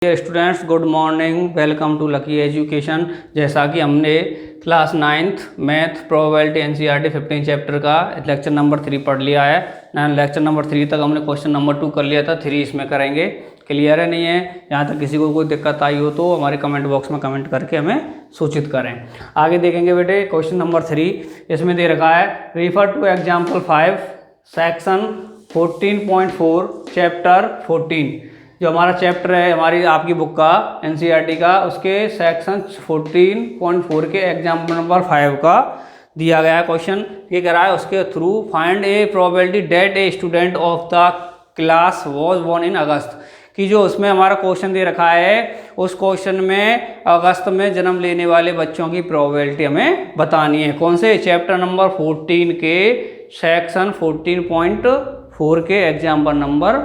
Dear students, good morning. Welcome to lucky education. जैसा कि हमने class 9th math probability NCERT 15 chapter का lecture number 3 पढ़ लिया है ना। लेक्चर नंबर 3 तक हमने क्वेश्चन नंबर 2 कर लिया था, 3 इसमें करेंगे। क्लियर है नहीं है? यहाँ तक किसी को कोई दिक्कत आई हो तो हमारे कमेंट बॉक्स में कमेंट करके हमें सूचित करें। आगे देखेंगे बेटे क्वेश्चन नंबर 3। इसमें दे रखा है refer to example 5 section 14.4 chapter 14। जो हमारा चैप्टर है हमारी आपकी बुक का एनसीईआरटी का, उसके सेक्शन 14.4 के एग्जाम्पल नंबर 5 का दिया गया क्वेश्चन। ये कह रहा है उसके through find a probability that a student of the class was born in August. कि जो उसमें हमारा क्वेश्चन दे रखा है उस क्वेश्चन में अगस्त में जन्म लेने वाले बच्चों की प्रोबेबिलिटी हमें बतानी है। कौन से? चैप्टर नंबर 14 के सेक्शन 14.4 के एग्जाम्पल नंबर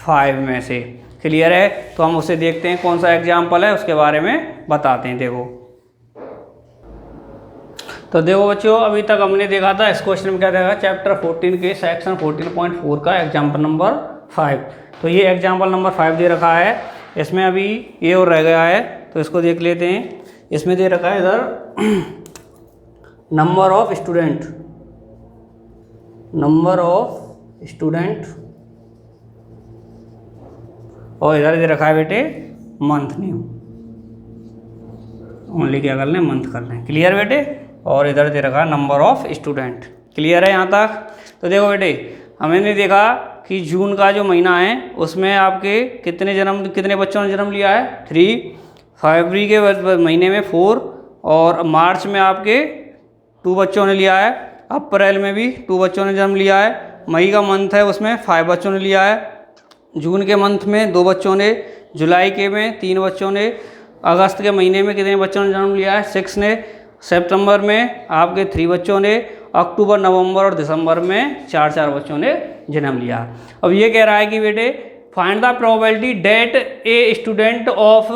5 में से। क्लियर है? तो हम उसे देखते हैं कौन सा एग्जाम्पल है, उसके बारे में बताते हैं। देखो तो देखो बच्चों, अभी तक हमने देखा था इस क्वेश्चन में क्या देखा, चैप्टर 14 के सेक्शन 14.4 का एग्जाम्पल नंबर 5। तो ये एग्जाम्पल नंबर 5 दे रखा है। इसमें अभी ये और रह गया है तो इसको देख लेते हैं। इसमें दे रखा है इधर नंबर ऑफ स्टूडेंट और इधर दे रखा है बेटे मंथ नेम। ओनली क्या कर लें, मंथ कर लें। क्लियर बेटे? और इधर दे रखा है नंबर ऑफ स्टूडेंट। क्लियर है यहाँ तक? तो देखो बेटे, हमने देखा कि जून का जो महीना है उसमें आपके कितने बच्चों ने जन्म लिया है? 3। फरवरी के महीने में 4 और मार्च में आपके 2 बच्चों ने लिया है। अप्रैल में भी 2 बच्चों ने जन्म लिया है। मई का मंथ है उसमें 5 बच्चों ने लिया है। जून के मंथ में 2 बच्चों ने, जुलाई के में 3 बच्चों ने, अगस्त के महीने में कितने बच्चों ने जन्म लिया है? 6 ने। सितंबर में आपके 3 बच्चों ने, अक्टूबर, नवंबर और दिसंबर में 4 बच्चों ने जन्म लिया। अब ये कह रहा है कि बेटे find the probability that a student of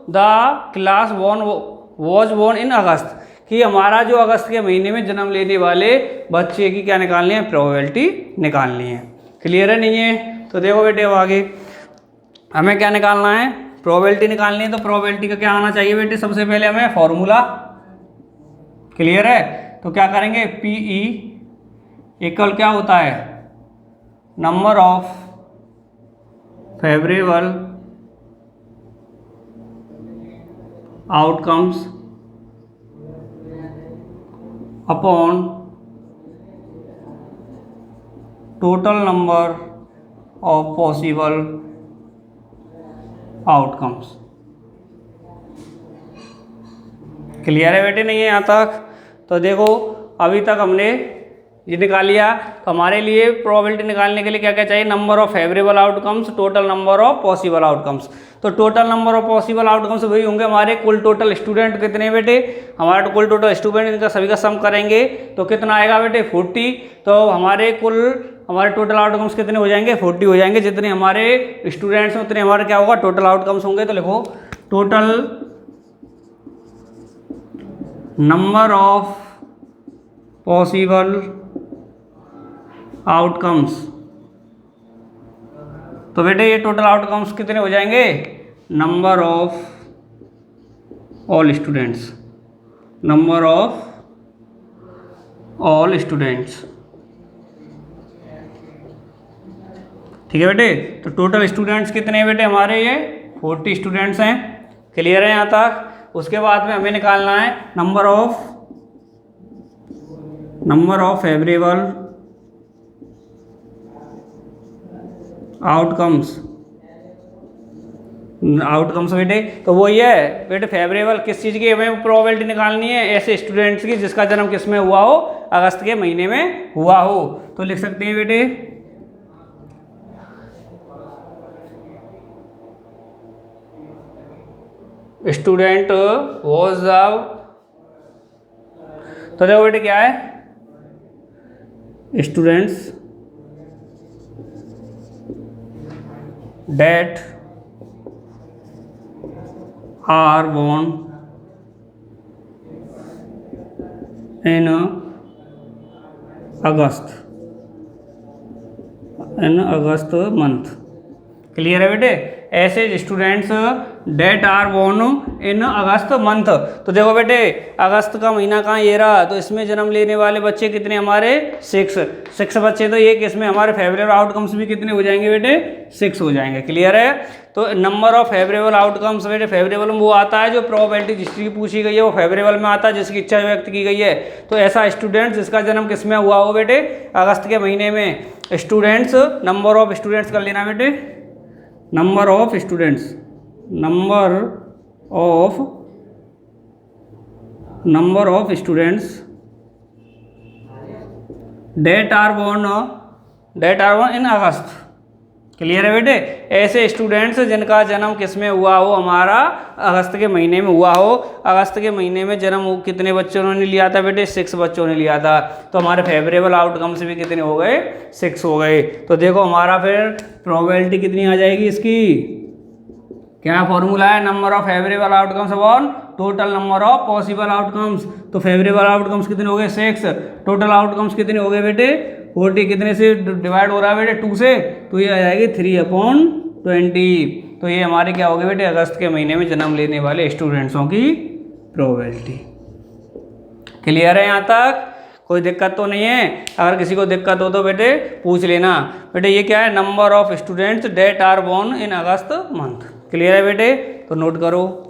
the class was born in August. कि हमारा जो अगस्त के महीने में जन्म लेने वाले बच्चे की क्या निकालनी है? प्रोबेबिलिटी निकालनी है। क्लियर है नहीं है? तो देखो बेटे अब आगे हमें क्या निकालना है? प्रोबेबिलिटी निकालनी है। तो प्रोबेबिलिटी का क्या आना चाहिए बेटे? सबसे पहले हमें फॉर्मूला। क्लियर है? तो क्या करेंगे? पीई इक्वल क्या होता है? Number of favourable outcomes upon total number of possible outcomes. Clear है बेटे नहीं है यहाँ तक? तो देखो अभी तक हमने ये निकाल लिया। तो हमारे लिए प्रोबेबिलिटी निकालने के लिए क्या क्या चाहिए? Number of favourable outcomes, total number of possible outcomes. तो total number of possible outcomes वही होंगे हमारे कुल टोटल स्टूडेंट कितने बेटे? हमारा कुल टोटल स्टूडेंट, इनका सभी का सम करेंगे तो कितना आएगा बेटे? 40। तो हमारे टोटल आउटकम्स कितने हो जाएंगे? 40 हो जाएंगे। जितने हमारे स्टूडेंट्स हैं उतने हमारे क्या होगा? टोटल आउटकम्स होंगे। तो लिखो total number of possible outcomes. तो बेटे ये टोटल आउटकम्स कितने हो जाएंगे? Number of all students, number of all students. ठीक है बेटे? तो टोटल स्टूडेंट्स कितने हैं बेटे हमारे? ये 40 स्टूडेंट्स हैं। क्लियर है यहाँ तक? उसके बाद में हमें निकालना है नंबर ऑफ फेवरेबल आउटकम्स बेटे। तो वही है बेटे, फेवरेबल किस चीज़ की हमें प्रोबेबिलिटी निकालनी है? ऐसे स्टूडेंट्स की जिसका जन्म किस में हुआ हो? अगस्त के महीने में हुआ हो। तो लिख सकते हैं बेटे स्टूडेंट वॉज तो देखो बेटे क्या है? Students that are born in August in August month. Clear है बेटे? ऐसे students that are born in August month. तो देखो बेटे अगस्त का महीना कहाँ ये रहा, तो इसमें जन्म लेने वाले बच्चे कितने हमारे 6 बच्चे। तो ये इसमें हमारे फेवरेबल आउटकम्स भी कितने हो जाएंगे बेटे 6 हो जाएंगे। क्लियर है। तो नंबर ऑफ फेवरेबल आउटकम्स बेटे फेवरेबल में वो आता है जो प्रोबेबिलिटी जिसकी पूछी गई है वो फेवरेबल में आता है, जिसकी इच्छा व्यक्त की गई है। तो ऐसा स्टूडेंट जिसका जन्म किस में हुआ हो बेटे अगस्त के महीने में, स्टूडेंट्स नंबर ऑफ स्टूडेंट्स कर लेना बेटे, number of students, number of students that are born in August. Clear है बेटे। ऐसे स्टूडेंट्स जिनका जन्म किस में हुआ हो हमारा अगस्त के महीने में हुआ हो। अगस्त के महीने में जन्म कितने बच्चों ने लिया था बेटे 6 बच्चों ने लिया था। तो हमारे फेवरेबल आउटकम्स भी कितने हो गए 6 हो गए। तो देखो हमारा फिर प्रोबेबिलिटी कितनी आ जाएगी इसकी, क्या फॉर्मूला है, number of favourable outcomes upon total number of possible outcomes. तो फेवरेबल आउटकम्स कितने हो गए 6, टोटल आउटकम्स कितने हो गए बेटे 40, कितने से डिवाइड हो रहा है बेटे 2 से, तो ये आ जाएगी 3/20। तो ये हमारे क्या हो गए बेटे अगस्त के महीने में जन्म लेने वाले स्टूडेंट्सों की प्रोबेबिलिटी। क्लियर है यहाँ तक, कोई दिक्कत तो नहीं है। अगर किसी को दिक्कत हो तो बेटे पूछ लेना। बेटे ये क्या है, number of students that are born in August month. Clear है बेटे, तो नोट करो।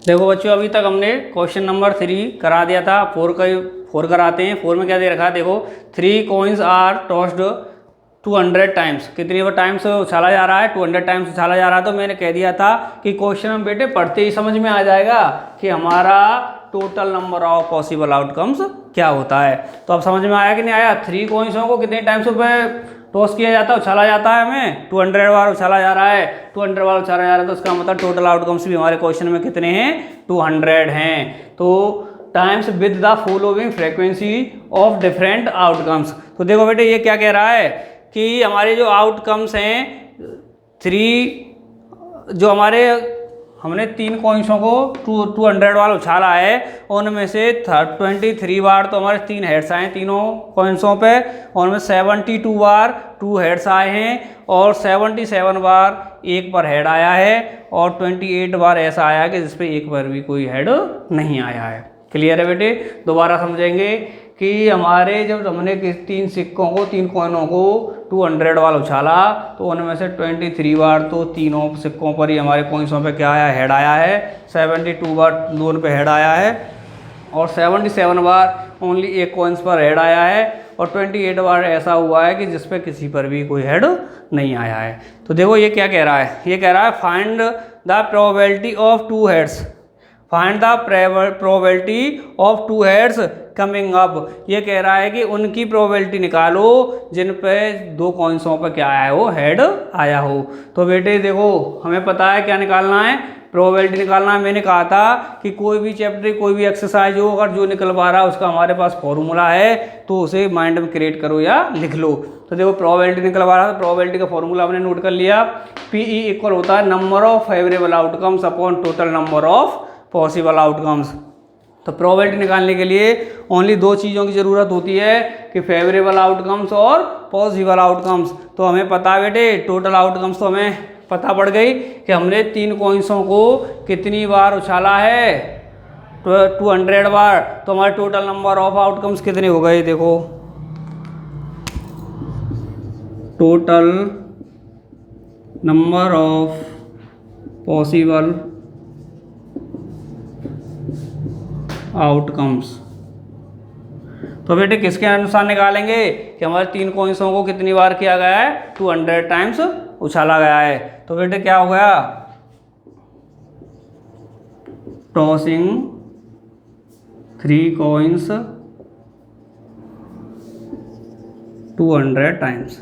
देखो बच्चों अभी तक हमने क्वेश्चन नंबर 3 करा दिया था, 4 कराते हैं। 4 में क्या दे रखा है, देखो 3 कॉइन्स आर टॉस्ड 200 टाइम्स। कितनी बार टाइम्स उछाला जा रहा है, 200 टाइम्स उछाला जा रहा है। तो मैंने कह दिया था कि क्वेश्चन में बेटे पढ़ते ही समझ में आ जाएगा कि हमारा total number of possible outcomes क्या होता है। तो अब समझ में आया कि नहीं आया, 3 कॉइन्सों को कितने टाइम्स पे टॉस किया जाता है, उछाला जाता है, हमें 200 बार उछाला जा रहा है, 200 बार उछाला जा रहा है। तो इसका मतलब टोटल आउटकम्स भी हमारे क्वेश्चन में कितने हैं 200 हैं। तो times with the following frequency of different outcomes. तो देखो बेटे ये क्या कह रहा है कि हमारे जो आउटकम्स हैं 3 जो हमारे हमने 3 कॉइन्सों को 200 बार उछाला है, उनमें से 23 बार तो हमारे 3 हेड्स आए हैं तीनों कॉइन्सों पे, और उनमें 72 बार 2 हेड्स आए हैं, और 77 बार 1 पर हेड आया है, और 28 बार ऐसा आया है कि जिसपे 1 पर भी कोई हेड नहीं आया है। क्लियर है बेटे, दोबारा समझेंगे कि हमारे जब हमने 3 सिक्कों को 3 कॉइनों को 200 बार उछाला तो उनमें से 23 बार तो तीनों सिक्कों पर ही हमारे कॉइन्सों पे क्या आया हेड आया है, 72 बार दोनों पे हेड आया है, और 77 बार ओनली 1 कॉइन्स पर हेड आया है, और 28 बार ऐसा हुआ है कि जिस पे किसी पर भी कोई हेड नहीं आया है। तो देखो ये क्या कह रहा है, ये कह रहा है find the probability of 2 heads, find the probability of 2 heads coming up. ये कह रहा है कि उनकी प्रोबेबिलिटी निकालो जिन पे 2 कॉइन्सों पर क्या आया हो हेड आया हो। तो बेटे देखो हमें पता है क्या निकालना है, प्रोबेबिलिटी निकालना है। मैंने कहा था कि कोई भी चैप्टर कोई भी एक्सरसाइज हो अगर जो निकल पा रहा है उसका हमारे पास फॉर्मूला है तो उसे माइंड में क्रिएट करो या लिख लो। तो देखो प्रोबेबिलिटी निकल पा रहा है, प्रोबेबिलिटी का फॉर्मूला हमने नोट कर लिया, PE इक्वल होता है number of favourable outcomes upon total number of possible outcomes. तो प्रोबेबिलिटी निकालने के लिए ओनली 2 चीज़ों की ज़रूरत होती है कि फेवरेबल आउटकम्स और पॉसिबल आउटकम्स। तो हमें पता है बेटे टोटल आउटकम्स तो हमें पता पड़ गई कि हमने 3 कॉइन्सों को कितनी बार उछाला है 200 बार। तो हमारे टोटल नंबर ऑफ आउटकम्स कितने हो गए, देखो total number of possible outcomes. तो बेटे किसके अनुसार निकालेंगे कि हमारे 3 कॉइन्सों को कितनी बार किया गया है 200 टाइम्स उछाला गया है। तो बेटे क्या हो गया, टॉसिंग 3 कॉइन्स 200 टाइम्स।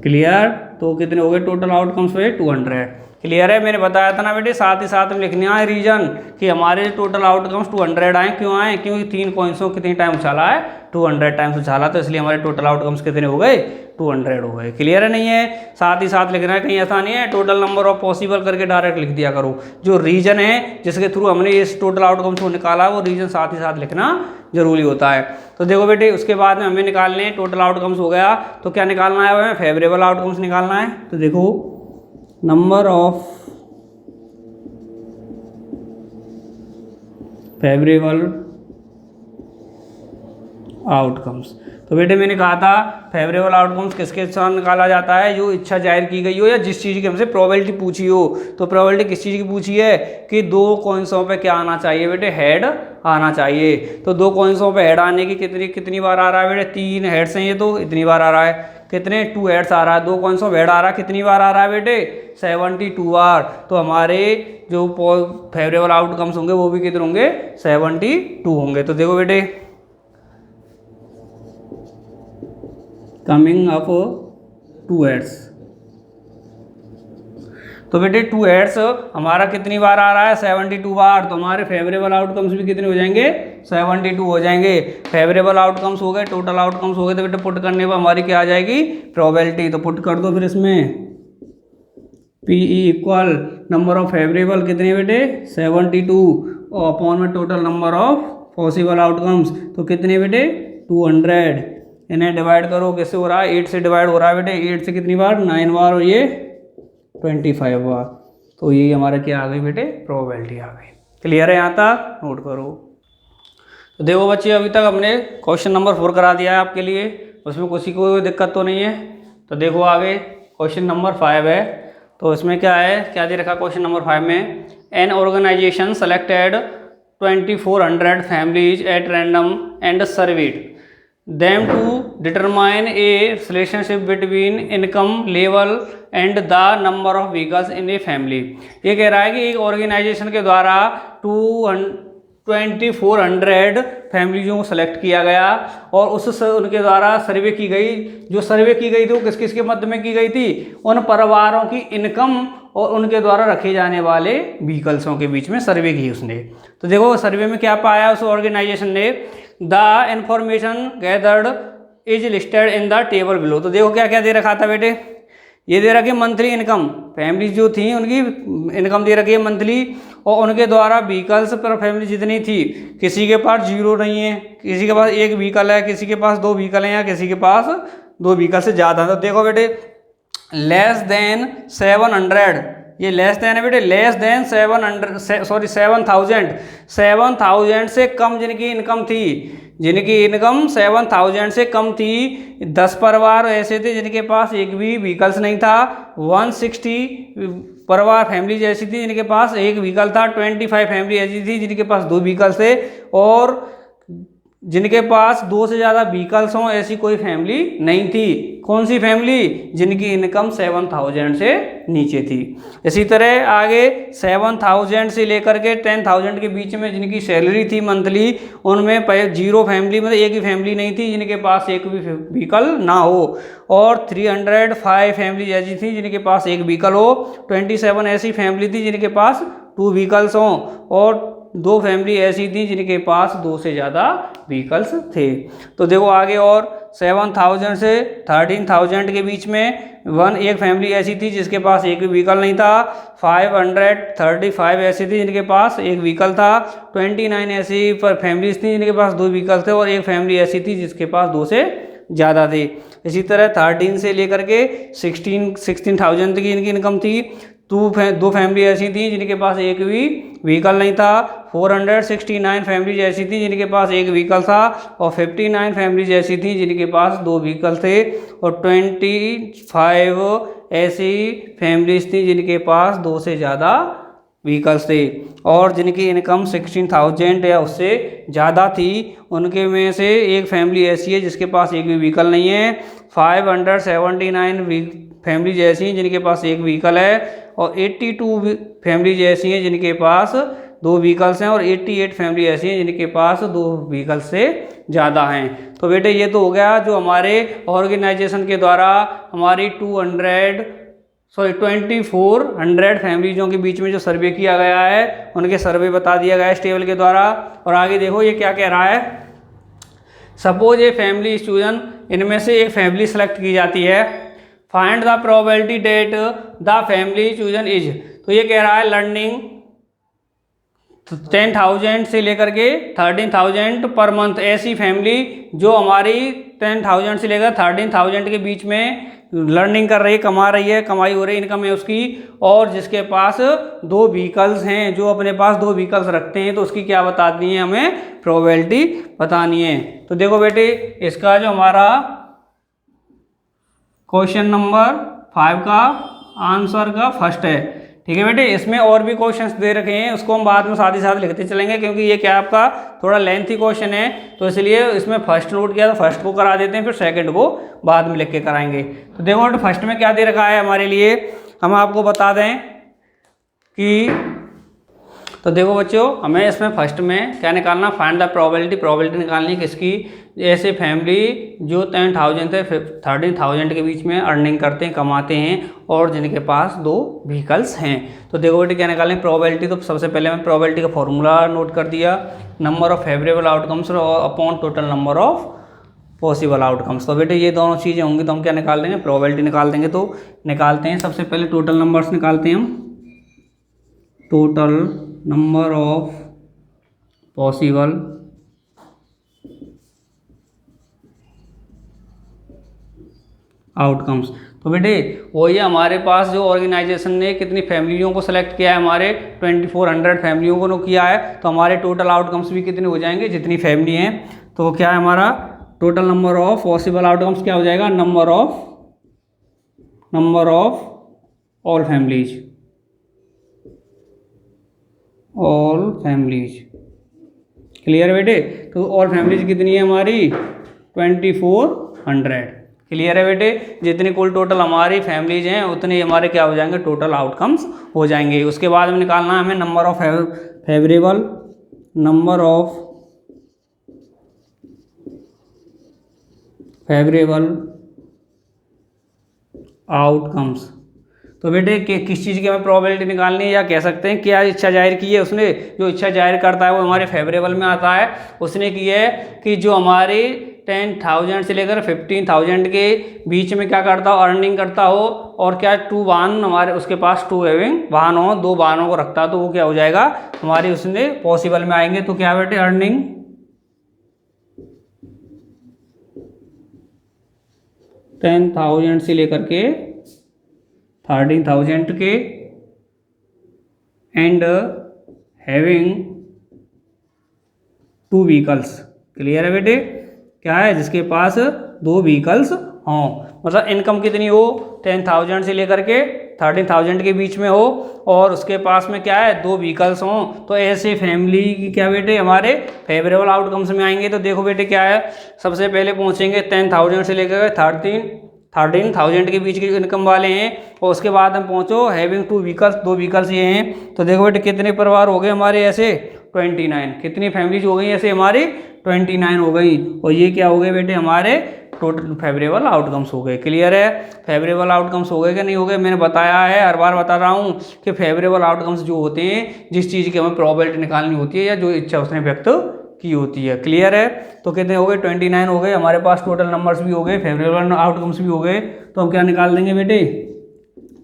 क्लियर, तो कितने हो गए टोटल आउटकम्स पे 200। क्लियर है, मैंने बताया था ना बेटे साथ ही साथ में लिखने आए रीजन कि हमारे टोटल आउटकम्स 200 आए, क्यों आए, क्योंकि 3 कॉइन्सों कितनी टाइम उछाला है 200 टाइम्स उछाला, तो इसलिए हमारे टोटल आउटकम्स कितने हो गए 200 हो गए। क्लियर है, नहीं है, साथ ही साथ लिखना है, कहीं ऐसा नहीं है टोटल नंबर ऑफ पॉसिबल करके डायरेक्ट लिख दिया करो। जो रीजन है जिसके थ्रू हमने इस टोटल आउटकम्स को निकाला वो रीजन साथ ही साथ लिखना जरूरी होता है। तो देखो बेटे उसके बाद में हमें निकालने टोटल आउटकम्स हो गया, तो क्या निकालना है हमें फेवरेबल आउटकम्स निकालना है। तो देखो नंबर ऑफ फेवरेबल आउटकम्स। तो बेटे मैंने कहा था फेवरेबल आउटकम्स किसके साथ निकाला जाता है, जो इच्छा जाहिर की गई हो या जिस चीज़ की हमसे प्रोबेबिलिटी पूछी हो। तो प्रोबेबिलिटी किस चीज़ की पूछी है कि दो कॉइन्सों पे क्या आना चाहिए बेटे, हेड आना चाहिए। तो दो कॉइन्सों पे हेड आने की कितनी बार आ रहा है बेटे, 3 हेड्स हैं ये, तो इतनी बार आ रहा है। कितने 2 हेड्स आ रहा है, दो कॉइन्सों पे हेड आ रहा है, कितनी बार आ रहा है बेटे, 72 बार। तो हमारे जो फेवरेबल आउटकम्स होंगे वो भी कितने होंगे, 72 होंगे। तो देखो बेटे कमिंग अप 2 हेड्स, तो बेटे 2 हेड्स हमारा कितनी बार आ रहा है, 72 बार। तो हमारे फेवरेबल आउटकम्स भी कितने हो जाएंगे, 72 हो जाएंगे। फेवरेबल आउटकम्स हो गए, टोटल आउटकम्स हो गए। तो बेटे पुट करने पर हमारी क्या आ जाएगी, प्रोबेबिलिटी। तो पुट कर दो फिर इसमें P equal number of favourable कितने बेटे, 72 और अपॉन में total number of possible outcomes, तो कितने बेटे 200। इन्हें डिवाइड करो, कैसे हो रहा है, 8 से डिवाइड हो रहा है बेटे। 8 से कितनी बार, 9 बार, और ये 25 बार। तो ये हमारा क्या आ गई बेटे, प्रोबेबिलिटी आ गई। क्लियर है यहाँ तक, नोट करो। तो देखो बच्चे अभी तक हमने क्वेश्चन नंबर 4 करा दिया है आपके लिए, उसमें किसी को कोई दिक्कत तो नहीं है। तो देखो आगे क्वेश्चन नंबर 5 है। तो इसमें क्या है, क्या दे रखा क्वेश्चन नंबर 5 में, an organisation selected 2400 families at random and surveyed them to determine a relationship between income level and the number of vehicles in a family। ये कह रहा है कि एक ऑर्गेनाइजेशन के द्वारा 2400 फैमिलीज़ों को सेलेक्ट किया गया और उनके द्वारा सर्वे की गई। जो सर्वे की गई थी वो किस किस के मध्य में की गई थी, उन परिवारों की इनकम और उनके द्वारा रखे जाने वाले व्हीकल्सों के बीच में सर्वे की उसने। तो देखो सर्वे में क्या पाया उस ऑर्गेनाइजेशन ने, the information gathered is listed in the table below. तो देखो क्या क्या दे रखा था बेटे, ये दे रखी मंथली इनकम, फैमिली जो थी उनकी इनकम दे रखी है मंथली, और उनके द्वारा व्हीकल्स पर फैमिली जितनी थी, किसी के पास 0 नहीं है, किसी के पास 1 व्हीकल है, किसी के पास 2 व्हीकल हैं, या किसी के पास 2 व्हीकल से ज़्यादा है। तो देखो बेटे लेस देन 700, ये लेस देन है बेटे, लेस देन 7,000 से कम जिनकी इनकम थी, जिनकी इनकम 7,000 से कम थी, 10 परिवार ऐसे थे जिनके पास एक भी व्हीकल्स नहीं था। 160 परिवार फैमिली ऐसी थी जिनके पास 1 व्हीकल था। 25 फैमिली ऐसी थी जिनके पास 2 व्हीकल थे, और जिनके पास 2 से ज़्यादा व्हीकल्स हों ऐसी कोई फैमिली नहीं थी। कौन सी फैमिली, जिनकी इनकम 7,000 से नीचे थी। इसी तरह आगे 7,000 से लेकर के 10,000 के बीच में जिनकी सैलरी थी मंथली, उनमें 0 फैमिली, मतलब एक ही फैमिली नहीं थी जिनके पास एक भी व्हीकल ना हो। और 305 फैमिली ऐसी थी जिनके पास 1 व्हीकल हो। 27 ऐसी फैमिली थी जिनके पास 2 व्हीकल्स हों, और 2 फैमिली ऐसी थी जिनके पास 2 से ज़्यादा व्हीकल्स थे। तो देखो आगे और 7,000 से 13,000 के बीच में एक फैमिली ऐसी थी जिसके पास एक भी व्हीकल नहीं था। 535 ऐसी थी जिनके पास 1 व्हीकल था। 29 ऐसी फैमिलीज थी जिनके पास 2 व्हीकल थे, और 1 फैमिली ऐसी थी जिसके पास 2 से ज़्यादा थे। इसी तरह 13 से लेकर के 16,000 तक की इनकी इनकम थी। 2 फैमिली ऐसी थी जिनके पास एक भी व्हीकल नहीं था। 469 फैमिलीज ऐसी थी जिनके पास 1 व्हीकल था, और 59 फैमिलीज ऐसी थी जिनके पास 2 व्हीकल थे, और 25 ऐसी फैमिलीज थी जिनके पास 2 से ज़्यादा व्हीकल्स थे, और जिनकी इनकम 16,000 या उससे ज़्यादा थी। उनके में से एक फैमिली ऐसी है जिसके पास एक भी व्हीकल नहीं है। 579 फैमिलीज ऐसी हैं जिनके पास 1 व्हीकल है, और 82 फैमिलीज ऐसी हैं जिनके पास 2 व्हीकल्स हैं, और 88 फैमिली ऐसी हैं जिनके पास 2 व्हीकल से ज़्यादा हैं। तो बेटे ये तो हो गया जो हमारे ऑर्गेनाइजेशन के द्वारा हमारी 2400 फैमिलीज़ों के बीच में जो सर्वे किया गया है, उनके सर्वे बता दिया गया है इस टेबल के द्वारा। और आगे देखो ये क्या कह रहा है, suppose a family is chosen, इनमें से एक फैमिली सेलेक्ट की जाती है। Find the probability that the family chosen is. तो ये कह रहा है लर्निंग 10,000 से लेकर के 13,000 पर मंथ, ऐसी फैमिली जो हमारी 10,000 से लेकर 13,000 के बीच में लर्निंग कर रही है, कमा रही है, कमाई हो रही है, इनकम है उसकी, और जिसके पास 2 व्हीकल्स हैं, जो अपने पास 2 व्हीकल्स रखते हैं, तो उसकी क्या बतानी है, हमें प्रोबेबिलिटी बतानी है। तो देखो बेटे, इसका जो हमारा क्वेश्चन नंबर 5 का आंसर का फर्स्ट है। ठीक है बेटे, इसमें और भी क्वेश्चंस दे रखे हैं, उसको हम बाद में साथ ही साथ लिखते चलेंगे, क्योंकि ये क्या आपका थोड़ा लेंथी क्वेश्चन है, तो इसलिए इसमें फर्स्ट नोट किया तो फर्स्ट को करा देते हैं, फिर सेकंड को बाद में लिख के कराएंगे। तो देखो बेटे, फर्स्ट में क्या दे रखा है हमारे लिए, हम आपको बता दें कि, तो देखो बच्चों, हमें इसमें फर्स्ट में क्या निकालना, फाइंड द प्रोबेबिलिटी निकालनी है किसकी, ऐसे फैमिली जो 10,000 से 13,000 के बीच में अर्निंग करते हैं, कमाते हैं, और जिनके पास 2 व्हीकल्स हैं। तो देखो बेटे, क्या निकालें प्रोबेबिलिटी, तो सबसे पहले मैं प्रोबेबिलिटी का फॉर्मूला नोट कर दिया, number of favourable outcomes upon total number of possible outcomes. तो बेटे ये दोनों चीज़ें होंगी, तो हम क्या निकाल देंगे, प्रोबेबिलिटी निकाल देंगे। तो निकालते हैं, सबसे पहले टोटल नंबर्स निकालते हैं हम, total number of possible outcomes. तो बेटे वही हमारे पास जो ऑर्गेनाइजेशन ने कितनी फैमिलियों को सेलेक्ट किया है, हमारे 2400 फैमिलियों को किया है, तो हमारे टोटल आउटकम्स भी कितने हो जाएंगे, जितनी फैमिली हैं। तो क्या है हमारा total number of possible outcomes, क्या हो जाएगा, number of all families, clear बेटे। तो ऑल फैमिलीज कितनी है हमारी, 2400, क्लियर है बेटे। जितनी कुल टोटल हमारी फैमिलीज हैं, उतने हमारे क्या हो जाएंगे, टोटल आउटकम्स हो जाएंगे। उसके बाद में निकालना है हमें नंबर ऑफ फेवरेबल आउटकम्स। तो बेटे किस चीज़ की हमें प्रोबेबिलिटी निकालनी है, या कह सकते हैं क्या इच्छा जाहिर की है उसने, जो इच्छा जाहिर करता है वो हमारे फेवरेबल में आता है। उसने की है कि जो हमारे 10,000 से लेकर 15,000 के बीच में क्या करता हो, अर्निंग करता हो, और क्या 2 वाहन हमारे उसके पास 2 हैविंग वाहन हो, 2 वाहनों को रखता, तो वो क्या हो जाएगा हमारी उसने पॉसिबल में आएंगे। तो क्या बेटे, अर्निंग 10,000 से लेकर के 13,000 के, एंड हैविंग 2 व्हीकल्स, क्लियर है बेटे। क्या है, जिसके पास 2 व्हीकल्स हों, मतलब इनकम कितनी हो, 10,000 से लेकर के 13,000 के बीच में हो, और उसके पास में क्या है, 2 व्हीकल्स हों, तो ऐसे फैमिली की क्या बेटे हमारे फेवरेबल आउटकम्स में आएंगे। तो देखो बेटे क्या है, सबसे पहले पहुंचेंगे 10,000 से लेकर 13,000 के बीच के इनकम वाले हैं, और उसके बाद हम पहुंचो हैविंग 2 व्हीकल्स, 2 व्हीकल्स ये हैं। तो देखो बेटे कितने परिवार हो गए हमारे ऐसे, 29, कितनी फैमिलीज हो गई ऐसे हमारी, 29 हो गई, और ये क्या हो गए बेटे हमारे टोटल फेवरेबल आउटकम्स हो गए, क्लियर है। फेवरेबल आउटकम्स हो गए कि नहीं हो गए, मैंने बताया है, हर बार बता रहा हूँ कि फेवरेबल आउटकम्स जो होते हैं, जिस चीज़ की हमें प्रोबेबिलिटी निकालनी होती है, या जो इच्छा उसने व्यक्त की होती है, क्लियर है। तो कितने हो गए, 29 हो गए हमारे पास, टोटल नंबर्स भी हो गए, फेवरेबल आउटकम्स भी हो गए। तो हम क्या निकाल देंगे बेटे,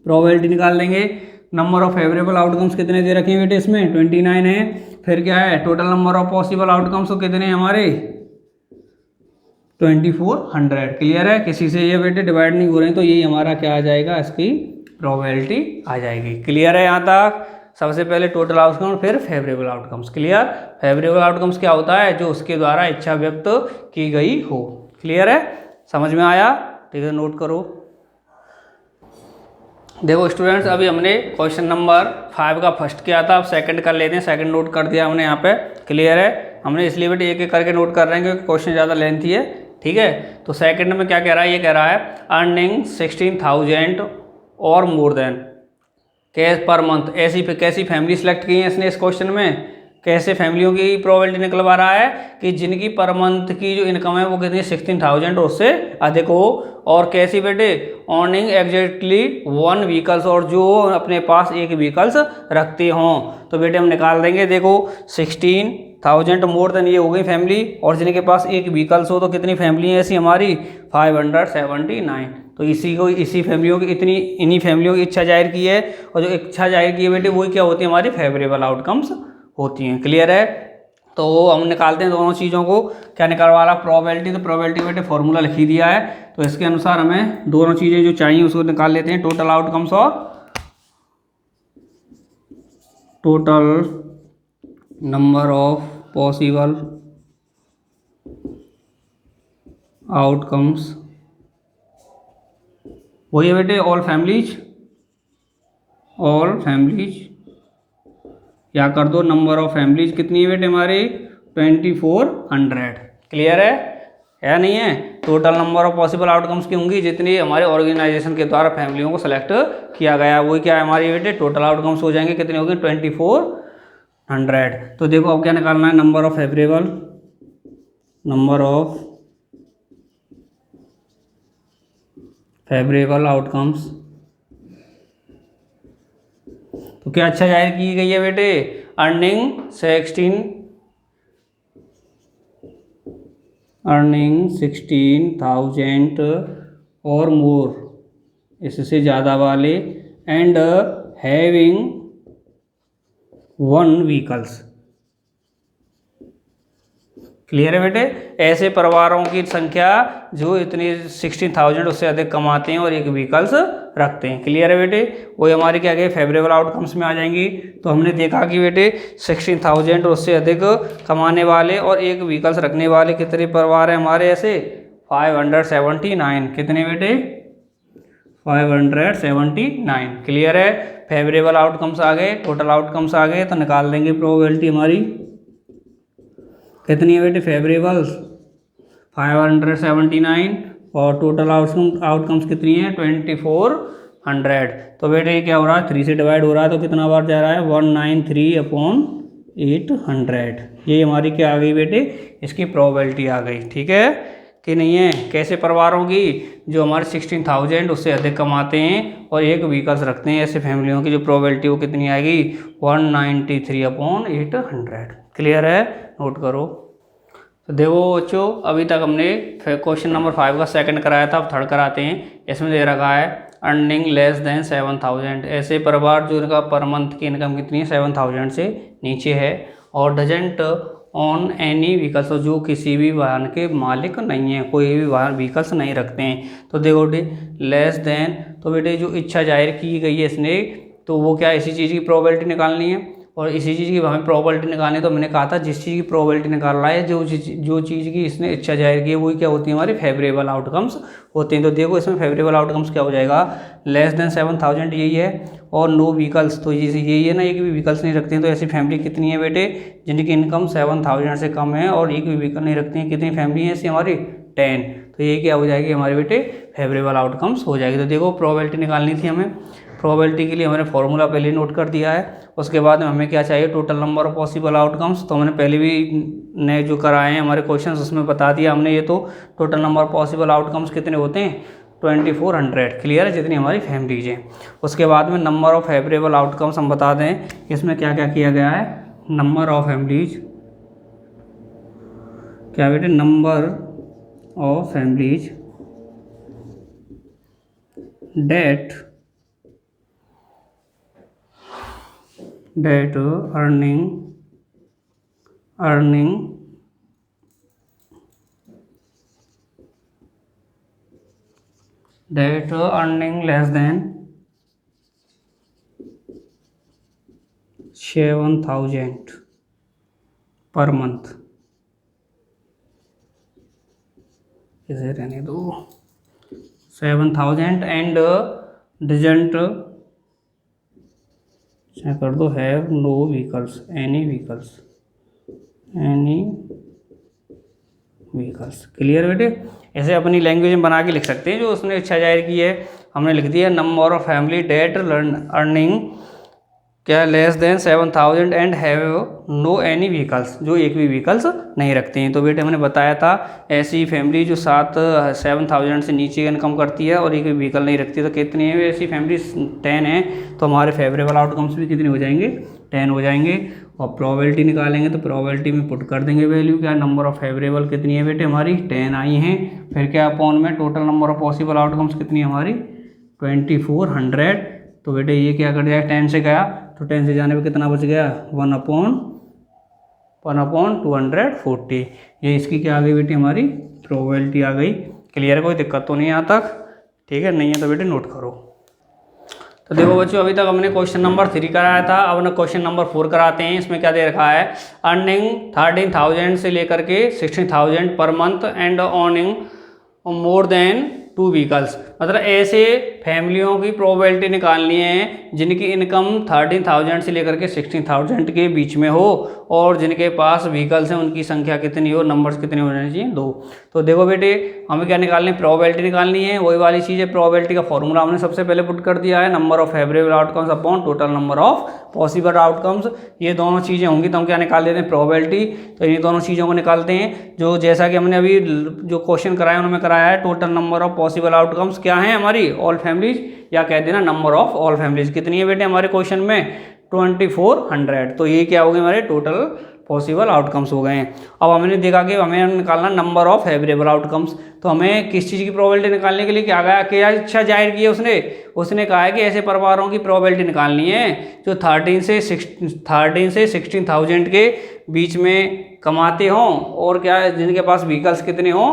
प्रोबेबिलिटी निकाल लेंगे। नंबर ऑफ फेवरेबल आउटकम्स कितने दे रखे हैं बेटे, इसमें 29 है। फिर क्या है, total number of possible outcomes तो कितने हैं हमारे, 2400, क्लियर है। किसी से ये बेटे डिवाइड नहीं हो रहे हैं, तो यही हमारा क्या आ जाएगा, इसकी प्रोबेबिलिटी आ जाएगी, क्लियर है। यहाँ तक सबसे पहले टोटल आउटकम, फिर favourable outcomes, clear. Favourable outcomes क्या होता है, जो उसके द्वारा इच्छा व्यक्त की गई हो, क्लियर है, समझ में आया, ठीक है, नोट करो। देखो स्टूडेंट्स, अभी हमने क्वेश्चन नंबर 5 का फर्स्ट किया था, अब सेकंड कर लेते हैं। सेकंड नोट कर दिया हमने यहाँ पे, क्लियर है। हमने इसलिए बेटे एक एक करके नोट कर रहे हैं क्योंकि क्वेश्चन ज़्यादा लेंथी है, ठीक है। तो सेकंड में क्या कह रहा है, ये कह रहा है अर्निंग 16,000 और more than cash per month. ऐसी कैसी फैमिली सेलेक्ट की है इसने इस क्वेश्चन में, कैसे फैमिलियों की प्रोबेबिलिटी निकलवा रहा है कि जिनकी पर मंथ की जो इनकम है वो कितनी 16,000 और उससे अधिक हो, और कैसी बेटे, अर्निंग एग्जैक्टली 1 व्हीकल्स, और जो अपने पास 1 व्हीकल्स रखते हों। तो बेटे हम निकाल देंगे, देखो 16,000 मोर देन ये हो गई फैमिली, और जिनके पास 1 व्हीकल्स हो, तो कितनी फैमिली है ऐसी हमारी, 579। तो इसी फैमिलियों की इन्हीं फैमिलियों की इच्छा जाहिर की है, और जो इच्छा जाहिर की है बेटे वही क्या होती है हमारी फेवरेबल आउटकम्स होती हैं, क्लियर है। तो हम निकालते हैं दोनों चीज़ों को। क्या निकालवाना प्रोबेबिलिटी, तो प्रोबेबिलिटी बेटे फॉर्मूला लिख ही दिया है, तो इसके अनुसार हमें दोनों चीज़ें जो चाहिए उसको निकाल लेते हैं। टोटल आउटकम्स और total number of possible outcomes, वही है बेटे ऑल फैमिलीज या कर दो नंबर ऑफ फैमिलीज कितनी है बेटे हमारी 2400। क्लियर है या नहीं है। Total number of possible outcomes की होंगी जितनी हमारे ऑर्गेनाइजेशन के द्वारा फैमिलियों को सेलेक्ट किया गया, वही क्या है हमारी बेटे टोटल आउटकम्स हो जाएंगे। कितनी होगी 2400। तो देखो अब क्या निकालना है, नंबर ऑफ फेवरेबल आउटकम्स। तो क्या अच्छा जाहिर की गई है बेटे, अर्निंग 16,000 और मोर, इससे ज़्यादा वाले, एंड हैविंग 1 व्हीकल्स। क्लियर है बेटे। ऐसे परिवारों की संख्या जो इतनी 16,000 उससे अधिक कमाते हैं और 1 व्हीकल्स रखते हैं। क्लियर है बेटे। वही हमारी क्या गई फेवरेबल आउटकम्स में आ जाएंगी। तो हमने देखा कि बेटे 16,000 और उससे अधिक कमाने वाले और 1 व्हीकल्स रखने वाले कितने परिवार हैं हमारे ऐसे 579। कितने बेटे 579। क्लियर है। फेवरेबल आउटकम्स आ गए, टोटल आउटकम्स आ गए, तो निकाल देंगे प्रोबेबिलिटी हमारी कितनी है बेटे फेवरेबल्स 579 और टोटल आउटकम्स कितनी है 2400। तो बेटे ये क्या हो रहा है 3 से डिवाइड हो रहा है, तो कितना बार जा रहा है 193/800। ये हमारी क्या आ गई बेटे, इसकी प्रोबेबिलिटी आ गई। ठीक है कि नहीं है। कैसे परिवारों की जो हमारे 16,000 उससे अधिक कमाते हैं और 1 व्हीकल्स रखते हैं, ऐसे फैमिलियों की जो प्रोबेबिलिटी वो कितनी आएगी 193/800। क्लियर है, नोट करो। तो देखो बच्चों अभी तक हमने क्वेश्चन नंबर 5 का सेकंड कराया था, अब थर्ड कराते हैं। इसमें दे रखा है अर्निंग लेस देन 7,000, ऐसे परिवार जो इनका पर मंथ की इनकम कितनी है 7,000 से नीचे है और डजेंट ऑन एनी व्हीकल्स, जो किसी भी वाहन के मालिक नहीं है, कोई भी वाहन व्हीकल्स नहीं रखते हैं। तो देखो बेटे लेस देन, तो बेटे जो इच्छा जाहिर की गई है इसने, तो वो क्या इसी चीज़ की प्रोबेबिलिटी निकालनी है और इसी चीज़ की हमें प्रोबेबिलिटी निकालनी है। तो मैंने कहा था जिस चीज़ की प्रोबेबिलिटी निकाल रहा है, जो चीज़ की इसने इच्छा जाहिर की है वही क्या होती है हमारी फेवरेबल आउटकम्स होते हैं। तो देखो इसमें फेवरेबल आउटकम्स क्या हो जाएगा, लेस देन 7,000 यही है और नो व्हीकल्स, तो यही है ना, एक भी व्हीकल्स नहीं रखते हैं। तो ऐसी फैमिली कितनी है बेटे जिनकी इनकम 7,000 से कम है और एक भी व्हीकल नहीं रखते हैं, कितनी फैमिली है ऐसी हमारी 10। तो ये क्या हो जाएगी हमारे बेटे फेवरेबल आउटकम्स हो जाएगी। तो देखो प्रोबेबिलिटी निकालनी थी हमें, प्रोबेबिलिटी के लिए हमने फॉर्मूला पहले नोट कर दिया है। उसके बाद में हमें क्या चाहिए total number of possible outcomes, तो हमने पहले भी नए जो कराए हैं हमारे क्वेश्चंस उसमें बता दिया हमने। ये तो total number of possible outcomes कितने होते हैं 2400। क्लियर है, जितनी हमारी फैमिलीज हैं। उसके बाद में नंबर ऑफ फेवरेबल आउटकम्स हम बता दें इसमें क्या क्या किया गया है। नंबर ऑफ फैमिलीज क्या बेटे, number of families that earning less than 7,000 per month, इसे रहने दो 7,000 एंड डजंट कर दो have no vehicles, any vehicles. Clear बेटे। ऐसे अपनी लैंग्वेज में बना के लिख सकते हैं जो उसने इच्छा जाहिर की है। हमने लिख दिया number of family that earning क्या less than 7,000 and have no any vehicles, जो एक भी व्हीकल्स नहीं रखते हैं। तो बेटे हमने बताया था ऐसी फैमिली जो 7,000 से नीचे इनकम करती है और एक भी व्हीकल नहीं रखती, तो कितनी है ऐसी फैमिली 10 है। तो हमारे फेवरेबल आउटकम्स भी कितने हो जाएंगे 10 हो जाएंगे। और प्रोबेबिलिटी निकालेंगे तो प्रोबेबिलिटी में पुट कर देंगे वैल्यू, क्या नंबर ऑफ फेवरेबल कितनी है बेटे हमारी 10 आई हैं। फिर क्या अपॉन में total number of possible outcomes कितनी है हमारी 2400। तो बेटे ये क्या कर जाएगा 10 से गया तो 10 से जाने पे कितना बच गया 1/, 1/240। ये इसकी क्या आ गई बेटी हमारी प्रोबेबिलिटी आ गई। क्लियर है, कोई दिक्कत तो नहीं है यहाँ तक? ठीक है, नहीं है तो बेटे नोट करो। तो देखो बच्चों, अभी तक हमने क्वेश्चन नंबर 3 कराया था, अब ना क्वेश्चन नंबर 4 कराते हैं। इसमें क्या दे रखा है, अर्निंग 13,000 से लेकर के 16,000 per month and earning more than 2 vehicles. मतलब ऐसे फैमिलियों की प्रोबेबिलिटी निकालनी है जिनकी इनकम 13,000 से लेकर के 16,000 के बीच में हो और जिनके पास व्हीकल्स हैं उनकी संख्या कितनी हो, नंबर्स कितने होने चाहिए, 2। तो देखो बेटे, हमें क्या निकालनी है, प्रोबेबिलिटी निकालनी है। वही वाली चीज़ है, प्रोबेबिलिटी का फॉर्मूला हमने सबसे पहले पुट कर दिया है, number of favourable outcomes upon total number of possible outcomes. ये दोनों चीज़ें होंगी तो हम क्या निकाल देते हैं, प्रोबेबिलिटी। तो ये दोनों चीज़ों को निकालते हैं, जो जैसा कि हमने अभी जो क्वेश्चन कराया उनमें कराया है, total number of possible outcomes क्या है हमारी, ऑल फैमिलीज, या कह देना नंबर ऑफ ऑल फैमिलीज। कितनी है बेटे हमारे क्वेश्चन में, 2400। तो ये क्या हो गए हमारे टोटल पॉसिबल आउटकम्स हो गए हैं। अब हमने देखा कि हमें निकालना नंबर ऑफ फेवरेबल आउटकम्स। तो हमें किस चीज़ की प्रोबेबिलिटी निकालने के लिए क्या गया, क्या इच्छा जाहिर की है उसने कहा है कि ऐसे परिवारों की प्रोबेबिलिटी निकालनी है जो 13 से 16,000 के बीच में कमाते हों और क्या जिनके पास व्हीकल्स कितने हों,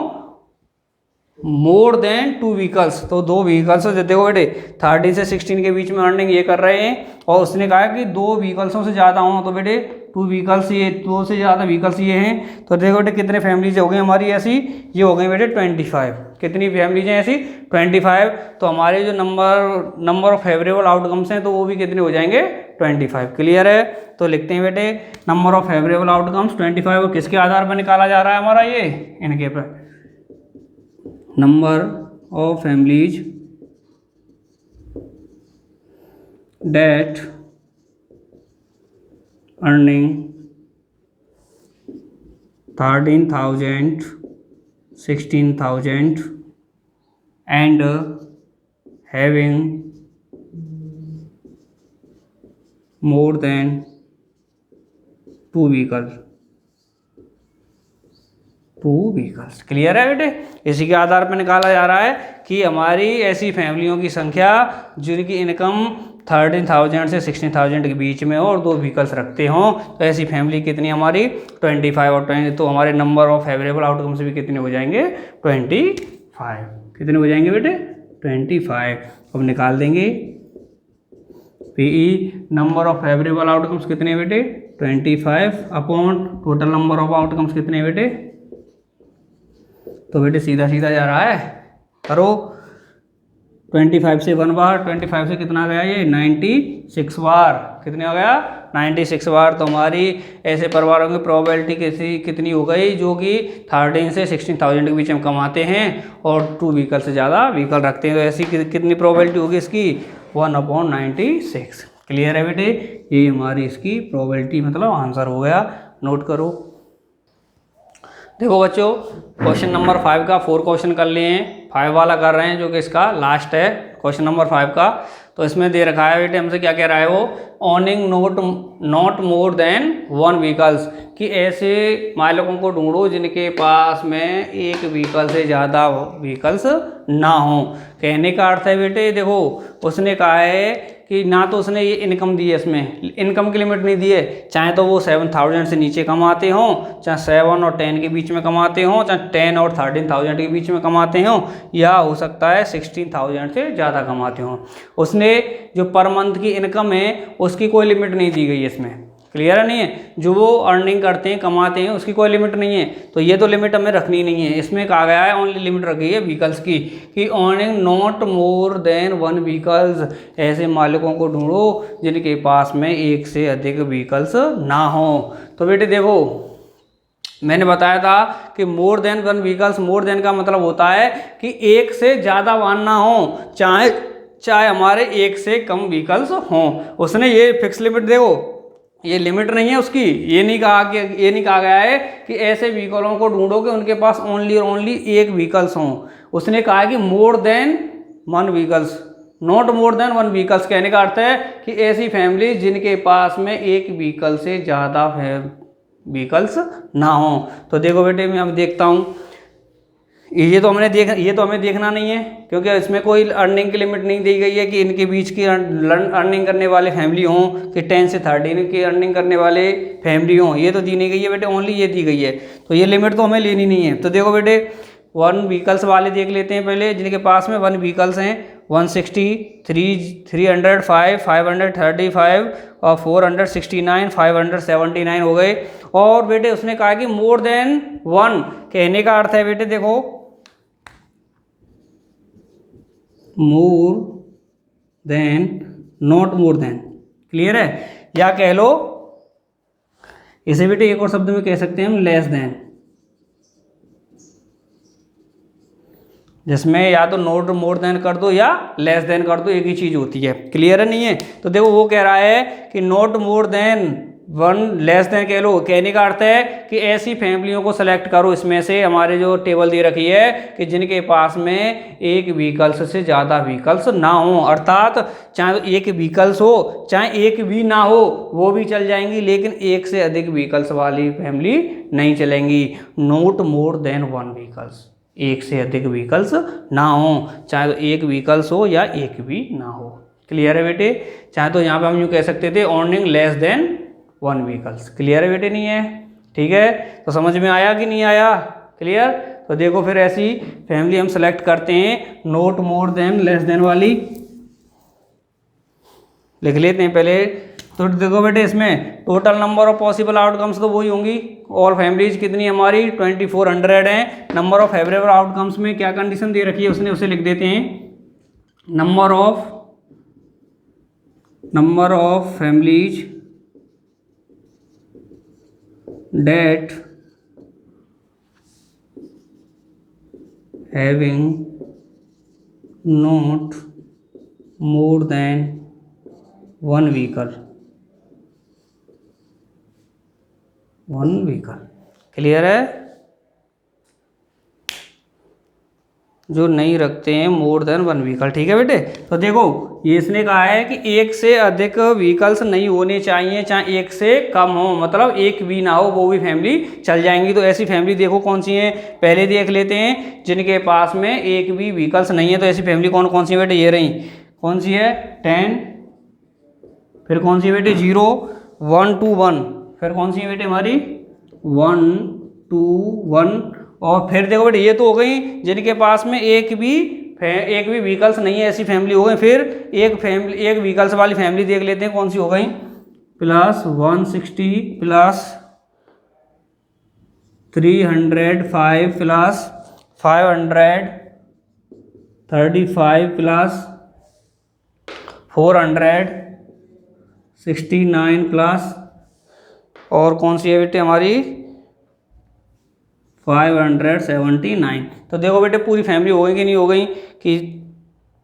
मोर देन 2 व्हीकल्स। तो 2 व्हीकल्स देखो बेटे, 13 से 16 के बीच में अर्निंग ये कर रहे हैं और उसने कहा कि 2 व्हीकल्सों से ज़्यादा हों। तो बेटे 2 व्हीकल्स, ये 2 से ज़्यादा व्हीकल्स ये हैं। तो देखो बेटे कितने फैमिलीज हो गई हमारी ऐसी, ये हो गई बेटे 25। कितनी फैमिलीज हैं ऐसी, 25। तो हमारे जो नंबर ऑफ फेवरेबल आउटकम्स हैं तो वो भी कितने हो जाएंगे, 25। क्लियर है? तो लिखते हैं बेटे नंबर ऑफ फेवरेबल आउटकम्स 25। और किसके आधार पर निकाला जा रहा है हमारा, ये इनके पर, number of families that earning 13,000 16,000 and having more than 2 vehicles। Clear है बेटे? इसी के आधार पर निकाला जा रहा है कि हमारी ऐसी फैमिलियों की संख्या जिनकी इनकम 13,000 से 16,000 के बीच में हो और 2 व्हीकल्स रखते हों, तो ऐसी फैमिली कितनी हमारी 25 और 20। तो हमारे नंबर ऑफ फेवरेबल आउटकम्स भी कितने हो जाएंगे, 25। कितने हो जाएंगे बेटे, 25। अब निकाल देंगे PE, number of favourable outcomes कितने बेटे, 25 upon total number of outcomes कितने बेटे। तो बेटे सीधा सीधा जा रहा है, करो। 25 से 1 बार, 25 से कितना गया ये, 96 बार। कितने हो गया, 96 बार। तो हमारी ऐसे परिवारों की प्रोबेबिलिटी कितनी हो गई, जो कि 13 से 16,000 के बीच में कमाते हैं और 2 व्हीकल से ज़्यादा व्हीकल रखते हैं। तो ऐसी कितनी प्रोबेबिलिटी होगी इसकी, 1/96। क्लियर है बेटे? ये हमारी इसकी प्रोबेबिलिटी मतलब आंसर हो गया। नोट करो। देखो बच्चों, क्वेश्चन नंबर 5 का 4 क्वेश्चन कर लिए हैं, 5 वाला कर रहे हैं जो कि इसका लास्ट है क्वेश्चन नंबर 5 का। तो इसमें दे रखा है बेटे हमसे, क्या कह रहा है वो, ऑनिंग नॉट मोर देन 1 व्हीकल्स, कि ऐसे मालिकों को ढूंढो जिनके पास में एक व्हीकल से ज़्यादा व्हीकल्स ना हो। कहने का अर्थ है बेटे, देखो उसने कहा है कि ना तो उसने ये इनकम दी है, इसमें इनकम की लिमिट नहीं दी है, चाहे तो वो 7,000 से नीचे कमाते हों, चाहे 7 और 10 के बीच में कमाते हों, चाहे 10 और 13,000 के बीच में कमाते हों, या हो सकता है 16,000 से ज़्यादा कमाते हों। उसने जो पर मंथ की इनकम है उसकी कोई लिमिट नहीं दी गई है इसमें। क्लियर नहीं है? जो वो अर्निंग करते हैं, कमाते हैं, उसकी कोई लिमिट नहीं है। तो ये तो लिमिट हमें रखनी नहीं है। इसमें कहा गया है ओनली लिमिट रखी है व्हीकल्स की, कि earning not more than 1 vehicles, ऐसे मालिकों को ढूंढो जिनके पास में एक से अधिक व्हीकल्स ना हो। तो बेटे देखो, मैंने बताया था कि मोर देन 1 व्हीकल्स, मोर देन का मतलब होता है कि एक से ज़्यादा वाहन ना हो, चाहे हमारे एक से कम व्हीकल्स हों। उसने ये फिक्स लिमिट, देखो ये लिमिट नहीं है उसकी, ये नहीं कहा गया है कि ऐसे व्हीकलों को ढूंढो कि उनके पास ओनली और ओनली एक व्हीकल्स हों। उसने कहा है कि मोर than 1 vehicles, not more than 1 vehicles. कहने का अर्थ है कि ऐसी फैमिली जिनके पास में एक व्हीकल से ज़्यादा व्हीकल्स ना हो। तो देखो बेटे, मैं अब देखता हूँ ये तो हमें देखना नहीं है, क्योंकि इसमें कोई अर्निंग की लिमिट नहीं दी गई है कि इनके बीच की अर्निंग करने वाले फैमिली हों कि 10 से 13 की अर्निंग करने वाले फैमिली हों, ये तो दी नहीं गई है बेटे, ओनली ये दी गई है। तो ये लिमिट तो हमें लेनी नहीं है। तो देखो बेटे 1 व्हीकल्स वाले देख लेते हैं पहले, जिनके पास में 1 व्हीकल्स हैं। 160, 305, 535 और 469, 579 हो गए। और बेटे उसने कहा कि मोर देन 1, कहने का अर्थ है बेटे देखो more than, not more then, clear है। या कह लो इसे बेटे एक और शब्द में कह सकते हैं हम, लेस देन, जिसमें या तो नॉट मोर देन कर दो या लेस देन कर दो, एक ही चीज होती है। क्लियर है नहीं है। तो देखो वो कह रहा है कि not more than 1, less than कह लो, कहने का अर्थ है कि ऐसी फैमिलियों को सेलेक्ट करो इसमें से, हमारे जो टेबल दे रखी है कि जिनके पास में एक व्हीकल्स से ज़्यादा व्हीकल्स ना हो, अर्थात चाहे एक व्हीकल्स हो चाहे एक भी ना हो वो भी चल जाएंगी, लेकिन एक से अधिक व्हीकल्स वाली फैमिली नहीं चलेंगी। नॉट मोर देन 1 व्हीकल्स, एक से अधिक व्हीकल्स ना हो, चाहे तो एक व्हीकल्स हो या एक भी ना हो। क्लियर है बेटे। चाहे तो यहाँ पे हम यूँ कह सकते थे earning less than 1 vehicles. Clear है बेटे नहीं है। ठीक है, तो समझ में आया कि नहीं आया। क्लियर। तो देखो फिर ऐसी फैमिली हम सेलेक्ट करते हैं not more than less than वाली, लिख लेते हैं पहले। तो देखो बेटे इसमें total number of possible outcomes तो वही होंगी, और फैमिलीज कितनी हमारी 2400 हैं। नंबर ऑफ फेवरेबल आउटकम्स में क्या कंडीशन दे रखी है उसने, उसे लिख देते हैं number of families that having not more than 1 vehicle. Clear है। जो नहीं रखते हैं मोर देन 1 व्हीकल। ठीक है बेटे। तो देखो ये इसने कहा है कि एक से अधिक व्हीकल्स नहीं होने चाहिए, चाहे एक से कम हो, मतलब एक भी ना हो वो भी फैमिली चल जाएंगी। तो ऐसी फैमिली देखो कौन सी है, पहले देख लेते हैं जिनके पास में एक भी व्हीकल्स नहीं है। तो ऐसी फैमिली कौन कौन सी है बेटे, ये रही। कौन सी है 10, फिर कौन सी है बेटे 0, 1 2 1, फिर कौन सी है बेटे हमारी 1 2 1, और फिर देखो बेटे ये तो हो गई जिनके पास में एक भी व्हीकल्स नहीं है, ऐसी फैमिली हो गई। फिर एक व्हीकल्स वाली फैमिली देख लेते हैं कौन सी हो गई, plus 160 plus 305 plus 535 plus 469 plus, और कौन सी है बेटे हमारी 579। तो देखो बेटे पूरी फैमिली हो गई कि नहीं हो गई, कि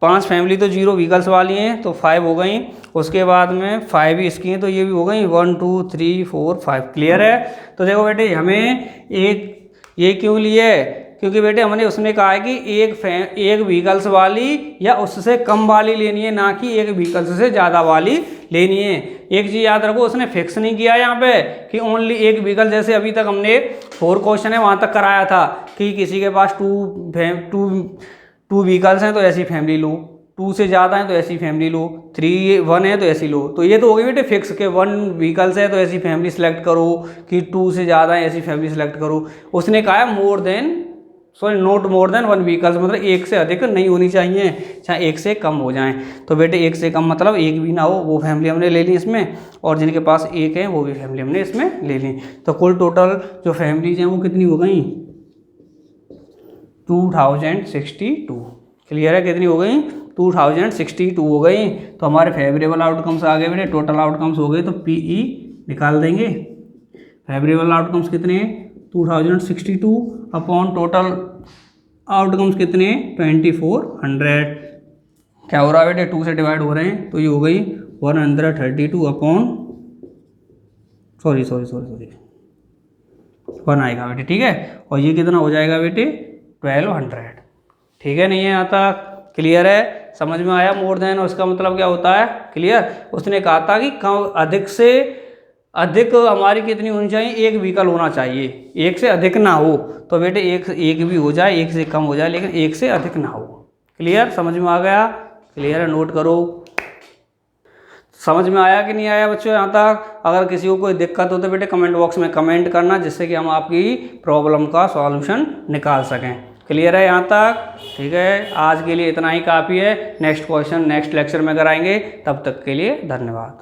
5 फैमिली तो 0 व्हीकल्स वाली हैं तो 5 हो गई, उसके बाद में 5 भी इसकी हैं तो ये भी हो गई 1 2 3 4 5। क्लियर है। तो देखो बेटे हमें ये क्यों लिए, क्योंकि बेटे हमने उसमें कहा है कि एक व्हीकल्स वाली या उससे कम वाली लेनी है, ना कि एक व्हीकल्स से ज़्यादा वाली लेनी है। एक चीज़ याद रखो, उसने फिक्स नहीं किया यहाँ पे कि ओनली एक व्हीकल, जैसे अभी तक हमने 4 क्वेश्चन है वहाँ तक कराया था कि किसी के पास टू व्हीकल्स हैं तो ऐसी फैमिली लो, 2 से ज़्यादा है तो ऐसी फैमिली लो, 1 है तो ऐसी लो। तो ये तो हो गई बेटे फिक्स के 1 व्हीकल्स है तो ऐसी फैमिली सेलेक्ट करो, कि 2 से ज़्यादा है ऐसी फैमिली सेलेक्ट करो। उसने कहा है नॉट मोर देन 1 व्हीकल्स, मतलब एक से अधिक नहीं होनी चाहिए, चाहे एक से कम हो जाएं। तो बेटे एक से कम मतलब एक भी ना हो, वो फैमिली हमने ले ली इसमें, और जिनके पास एक है वो भी फैमिली हमने इसमें ले ली। तो कुल टोटल जो फैमिलीज हैं वो कितनी हो गई 2062। क्लियर है, कितनी हो गई 2062 हो गई। तो हमारे फेवरेबल आउटकम्स आ गए बेटे, टोटल आउटकम्स हो गए। तो PE निकाल देंगे। फेवरेबल आउटकम्स कितने हैं 2062 अपॉन टोटल आउटकम्स कितने 2400। क्या हो रहा है बेटे 2 से डिवाइड हो रहे हैं तो ये हो गई 132 अपॉन सॉरी 1 आएगा बेटे। ठीक है, और ये कितना हो जाएगा बेटे 1200। ठीक है, नहीं है आता। क्लियर है, समझ में आया। मोर देन उसका मतलब क्या होता है, क्लियर। उसने कहा था कि अधिक से अधिक हमारी कितनी होनी चाहिए, एक व्हीकल होना चाहिए, एक से अधिक ना हो। तो बेटे एक भी हो जाए, एक से कम हो जाए, लेकिन एक से अधिक ना हो। क्लियर, समझ में आ गया? क्लियर है, नोट करो। समझ में आया कि नहीं आया बच्चों यहाँ तक? अगर किसी को कोई दिक्कत हो तो बेटे कमेंट बॉक्स में कमेंट करना, जिससे कि हम आपकी प्रॉब्लम का सॉल्यूशन निकाल सकें। क्लियर है यहाँ तक? ठीक है, आज के लिए इतना ही काफ़ी है। नेक्स्ट क्वेश्चन नेक्स्ट लेक्चर में कराएंगे। तब तक के लिए धन्यवाद।